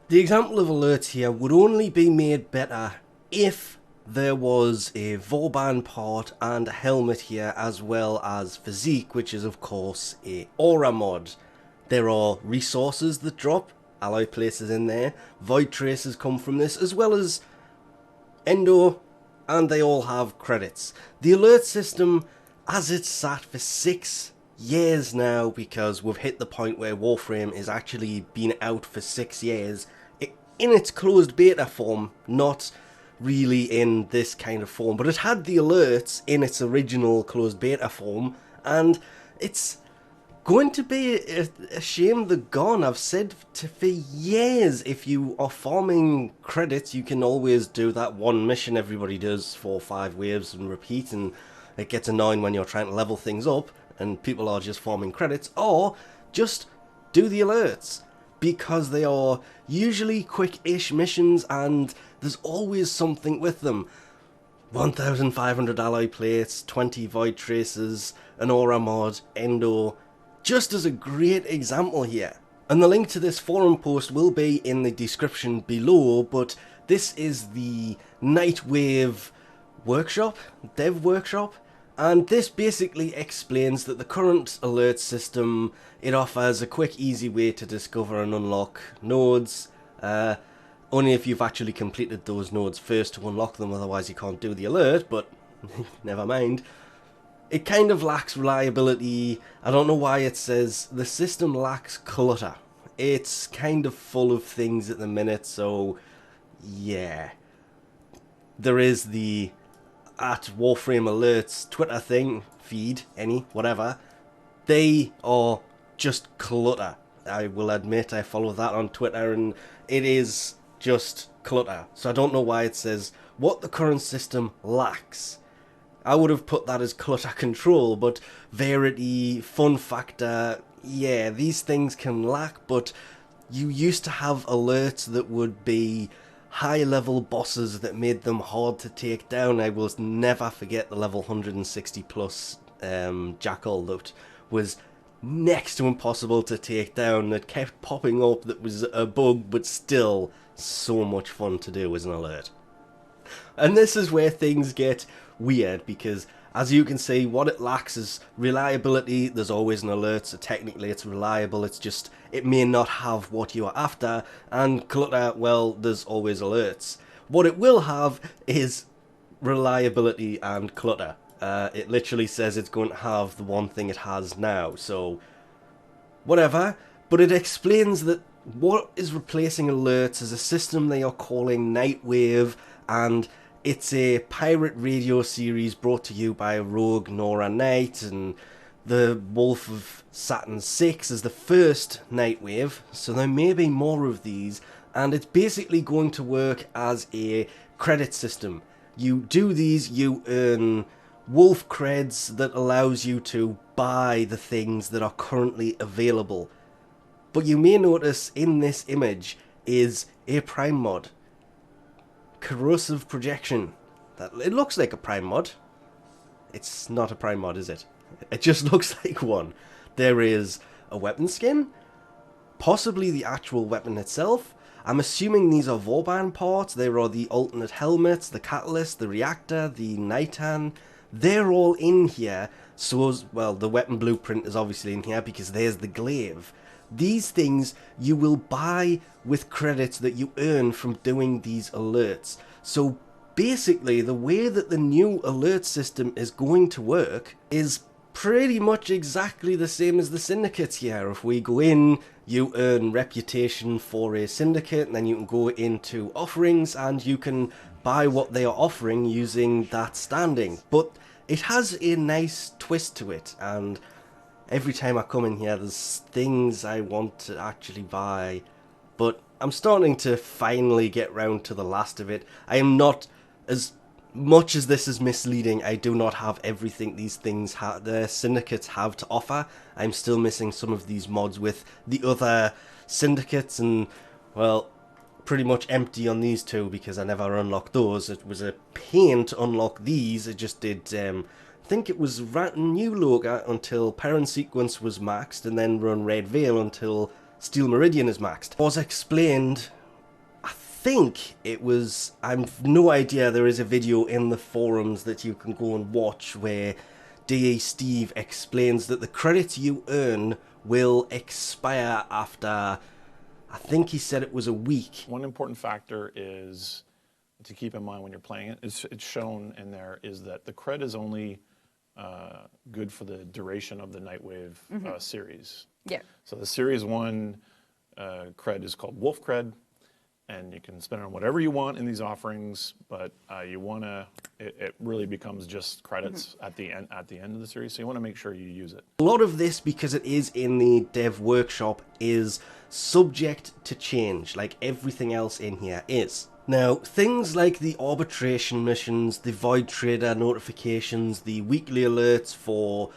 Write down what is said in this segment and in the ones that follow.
The example of alerts here would only be made better if there was a Vauban part and a helmet here, as well as physique, which is of course a aura mod. There are resources that drop, alloy places in there, void traces come from this, as well as endo, and they all have credits. The alert system, as it's sat for 6 years now, because we've hit the point where Warframe is actually been out for 6 years, in its closed beta form, not really in this kind of form, but it had the alerts in its original closed beta form, and it's going to be a shame they're gone. I've said for years, if you are farming credits, you can always do that one mission everybody does 4 or 5 waves and repeat, and it gets annoying when you're trying to level things up and people are just farming credits, or just do the alerts, because they are usually quick-ish missions and there's always something with them. 1,500 alloy plates, 20 void traces, an aura mod, endo, just as a great example here. And the link to this forum post will be in the description below, but this is the Nightwave workshop, dev workshop, and this basically explains that the current alert system, it offers a quick, easy way to discover and unlock nodes, only if you've actually completed those nodes first to unlock them, otherwise you can't do the alert, but never mind. It kind of lacks reliability. I don't know why it says the system lacks clutter. It's kind of full of things at the minute, so yeah. There is the at Warframe Alerts Twitter thing, feed, whatever. They are just clutter. I will admit I follow that on Twitter and it is just clutter. So I don't know why it says what the current system lacks. I would have put that as clutter control, but variety, fun factor, yeah, these things can lack, but you used to have alerts that would be high-level bosses that made them hard to take down. I will never forget the level 160 plus Jackal that was next to impossible to take down, that kept popping up, that was a bug, but still so much fun to do as an alert. And this is where things get weird, because as you can see, what it lacks is reliability. There's always an alert, so technically it's reliable, it's just it may not have what you are after. And clutter, well, there's always alerts. What it will have is reliability and clutter. It literally says it's going to have the one thing it has now, so whatever. But it explains that what is replacing alerts is a system they are calling Nightwave, and it's a pirate radio series brought to you by Rogue Nora Knight, and the Wolf of Saturn 6 is the first Nightwave, so there may be more of these, and it's basically going to work as a credit system. You do these, you earn wolf creds that allows you to buy the things that are currently available. But you may notice in this image is a prime mod. Corrosive projection. That it looks like a prime mod. It's not a prime mod, is it? It just looks like one. There is a weapon skin, possibly the actual weapon itself. I'm assuming these are Vauban parts. There are the alternate helmets, the catalyst, the reactor, the Nitan. They're all in here. So, well, the weapon blueprint is obviously in here because there's the glaive. These things you will buy with credits that you earn from doing these alerts. So basically the way that the new alert system is going to work is pretty much exactly the same as the syndicates here. If we go in, you earn reputation for a syndicate, and then you can go into offerings and you can buy what they are offering using that standing. But it has a nice twist to it, and every time I come in here, there's things I want to actually buy, but I'm starting to finally get round to the last of it. I am not, as much as this is misleading, I do not have everything these things the syndicates have to offer. I'm still missing some of these mods with the other syndicates, and, well, pretty much empty on these two because I never unlocked those. It was a pain to unlock these. It just did, I think it was New Loga until Parent Sequence was maxed, and then run Red Veil until Steel Meridian is maxed. As explained think it was, I've no idea, there is a video in the forums that you can go and watch where DE Steve explains that the credits you earn will expire after, I think he said it was a week. One important factor is to keep in mind when you're playing it, it's shown in there, is that the cred is only good for the duration of the Nightwave series. Yeah. So the Series 1 cred is called Wolf cred, and you can spend it on whatever you want in these offerings, but you want to, it really becomes just credits at the end of the series, so you want to make sure you use it. A lot of this, because it is in the dev workshop, is subject to change, like everything else in here is. Now, things like the arbitration missions, the Void Trader notifications, the weekly alerts for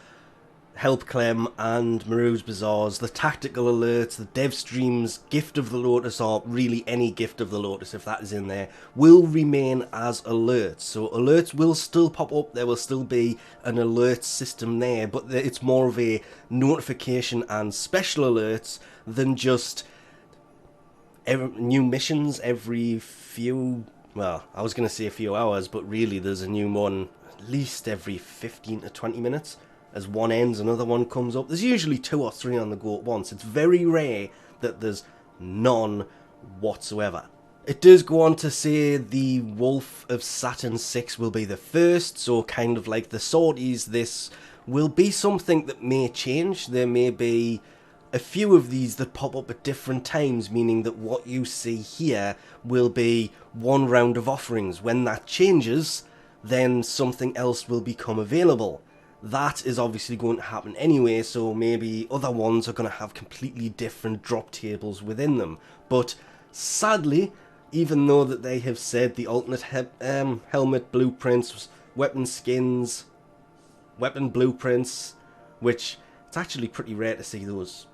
Help Clem and Maru's Bazaars, the tactical alerts, the dev streams, Gift of the Lotus, or really any Gift of the Lotus if that is in there, will remain as alerts. So alerts will still pop up, there will still be an alert system there, but it's more of a notification and special alerts than just new missions every few, well, I was going to say a few hours, but really there's a new one at least every 15 to 20 minutes. As one ends, another one comes up. There's usually 2 or 3 on the go at once. It's very rare that there's none whatsoever. It does go on to say the Wolf of Saturn 6 will be the first, so kind of like the sorties, this will be something that may change. There may be a few of these that pop up at different times, meaning that what you see here will be one round of offerings. When that changes, then something else will become available. That is obviously going to happen anyway, so maybe other ones are going to have completely different drop tables within them. But sadly, even though that they have said the alternate helmet blueprints, weapon skins, weapon blueprints, which it's actually pretty rare to see those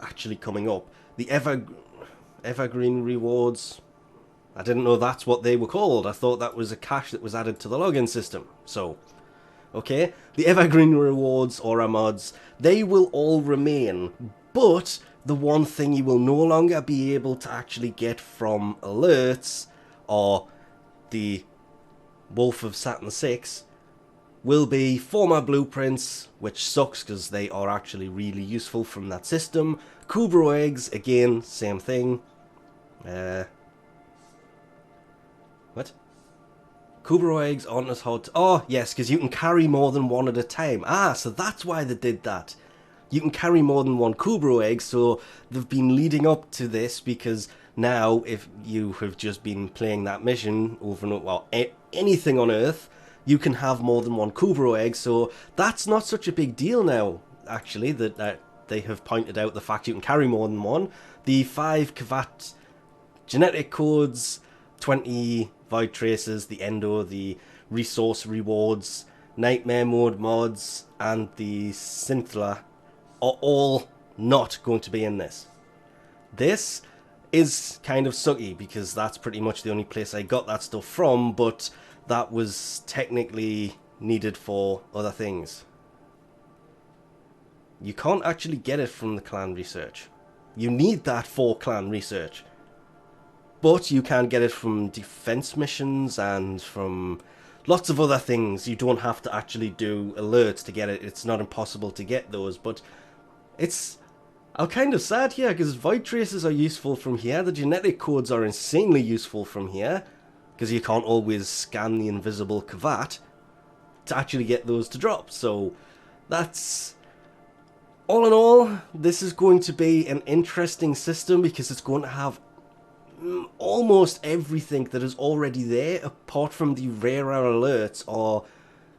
actually coming up. The evergreen rewards, I didn't know that's what they were called. I thought that was a cache that was added to the login system. So, okay, the evergreen rewards, aura mods, they will all remain, but the one thing you will no longer be able to actually get from alerts, or the Wolf of Saturn 6, will be former blueprints, which sucks because they are actually really useful from that system. Kubro eggs, again, same thing. What? Kubro eggs aren't as hard to... Oh, yes, because you can carry more than one at a time. Ah, so that's why they did that. You can carry more than one Kubro egg, so they've been leading up to this, because now, if you have just been playing that mission over and over, well, anything on Earth, you can have more than one Kubro egg, so that's not such a big deal now, actually, that they have pointed out the fact you can carry more than one. The 5 Kvat genetic codes, 20 Void Traces, the Endo, the Resource Rewards, Nightmare Mode mods, and the Synthla are all not going to be in this. This is kind of sucky, because that's pretty much the only place I got that stuff from, but that was technically needed for other things. You can't actually get it from the clan research. You need that for clan research. But you can get it from defense missions and from lots of other things. You don't have to actually do alerts to get it. It's not impossible to get those, but I'm kind of sad here, because Void Traces are useful from here. The genetic codes are insanely useful from here, because you can't always scan the invisible Kvat to actually get those to drop. So that's... all in all, this is going to be an interesting system, because it's going to have almost everything that is already there, apart from the rarer alerts are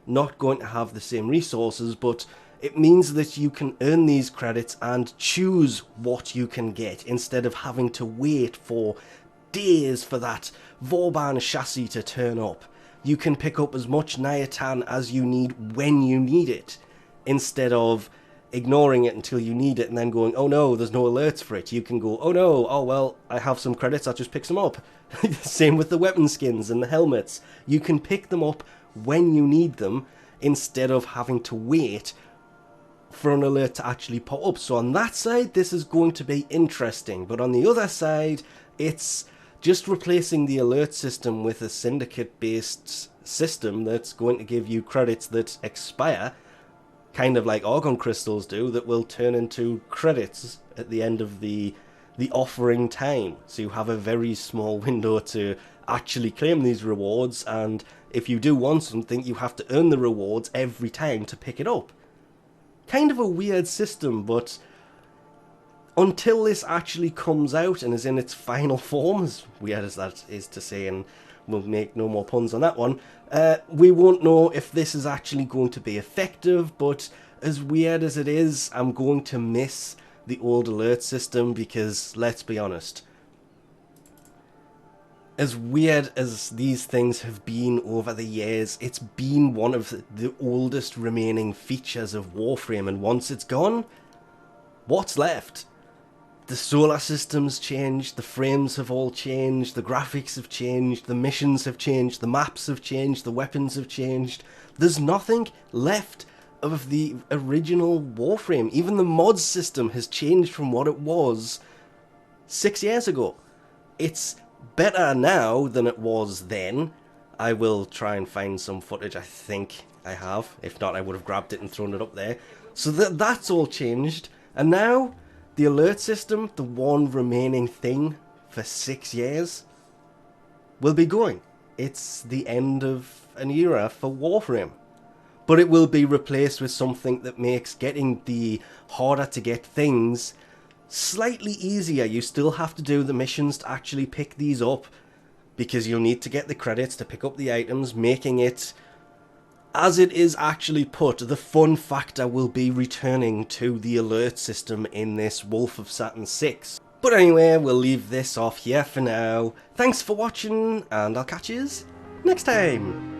not going to have the same resources, but it means that you can earn these credits and choose what you can get, instead of having to wait for days for that Vauban chassis to turn up. You can pick up as much Niatan as you need when you need it, instead of ignoring it until you need it and then going, oh no, there's no alerts for it. You can go, oh no, oh well, I have some credits, I'll just pick some up. Same with the weapon skins and the helmets. You can pick them up when you need them, instead of having to wait for an alert to actually pop up. So on that side, this is going to be interesting, but on the other side, it's Just replacing the alert system with a syndicate-based system that's going to give you credits that expire, kind of like Argon crystals do, that will turn into credits at the end of the offering time. So you have a very small window to actually claim these rewards, and if you do want something, you have to earn the rewards every time to pick it up. Kind of a weird system, but until this actually comes out and is in its final form, as weird as that is to say, and we'll make no more puns on that one, we won't know if this is actually going to be effective. But as weird as it is, I'm going to miss the old alert system, because let's be honest, as weird as these things have been over the years, it's been one of the oldest remaining features of Warframe, and once it's gone, what's left? The solar system's changed, the frames have all changed, the graphics have changed, the missions have changed, the maps have changed, the weapons have changed. There's nothing left of the original Warframe. Even the mods system has changed from what it was 6 years ago. It's better now than it was then. I will try and find some footage. I think I have. If not, I would have grabbed it and thrown it up there. So that's all changed. And now, the alert system, the one remaining thing for 6 years, will be going. It's the end of an era for Warframe. But it will be replaced with something that makes getting the harder to get things slightly easier. You still have to do the missions to actually pick these up, because you'll need to get the credits to pick up the items, making it, as it is actually put, the fun factor will be returning to the alert system in this Wolf of Saturn 6. But anyway, we'll leave this off here for now. Thanks for watching, and I'll catch you next time.